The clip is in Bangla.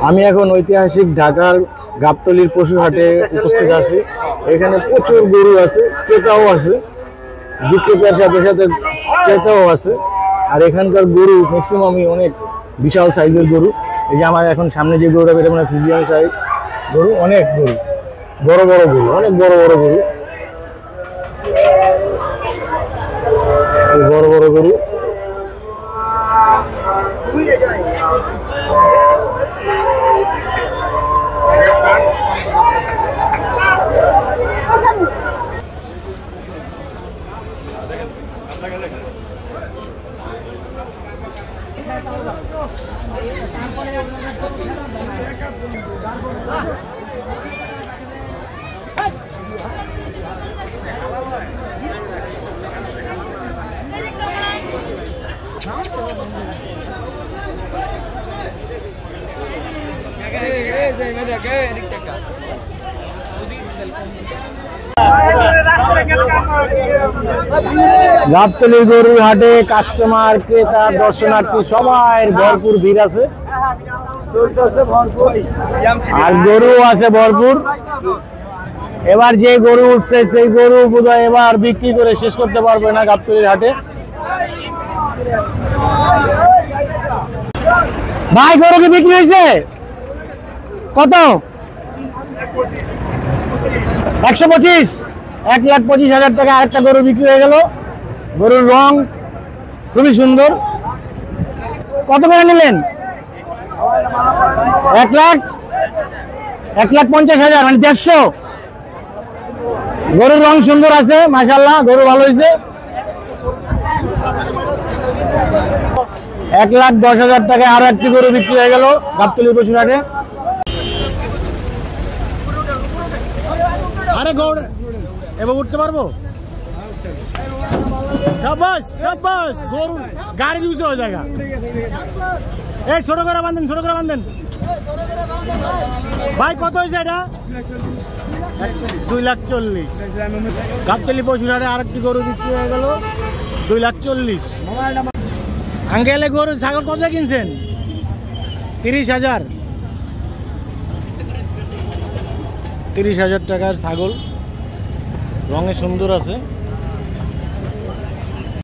আমি এখন ঐতিহাসিক ঢাকার গাবতলীর পশুর হাটে উপস্থিত আছি। এখানে প্রচুর গরু আছে, ক্রেতাও আছে, বিক্রেতার সাথে সাথে ক্রেতাও আছে। আর এখানকার গরু ম্যাক্সিমামই অনেক বিশাল সাইজের গরু। এই যে আমার এখন সামনে যে গরুটা এটা মানে ফ্রিজিয়ান সাইজ গরু, অনেক গরু, বড় বড় গরু, অনেক বড় বড় গরু, বড় বড় গরু। গাবতলীর গরুর হাটে কাস্টমার, ক্রেতা, দর্শনার্থী সবাই ভরপুর ভিড় আছে, আর গরু আছে ভরপুর। এবার যে গরু উঠছে সেই গরু বোধহয় এবার বিক্রি করে শেষ করতে পারবে না গাবতলীর হাটে। ভাই গরু কি বিক্রি হয়েছে? কত? 125, 1,25,000 টাকা আরেকটা গরু বিক্রি হয়ে গেল। গরুর রং খুবই সুন্দর। কত করে নিলেন? 1,50,000 মানে 150। গরুর রং সুন্দর আছে, মাশাআল্লাহ, গরু ভালো হয়েছে। 1,10,000 টাকা আরো একটি গরু বিক্রি হয়ে গেল গাবতলীর পশুর হাটে। আরে গরু এবার উঠতে পারবো? শাবাশ শাবাশ, গরু গাড়ি দিয়েছে ওই জায়গা। এই ছোট করে বাঁধেন, ছোট করে বাঁধেন ভাই। কত হয়েছে এটা? 2,40,000। গাবতলী পশুর হাটে আরেকটি গরু বিক্রি হয়ে গেল 2,40,000। আঙ্কেল গরু ছাগল কত কিনছেন? 30,000। 30,000 টাকার ছাগল, রঙে সুন্দর আছে।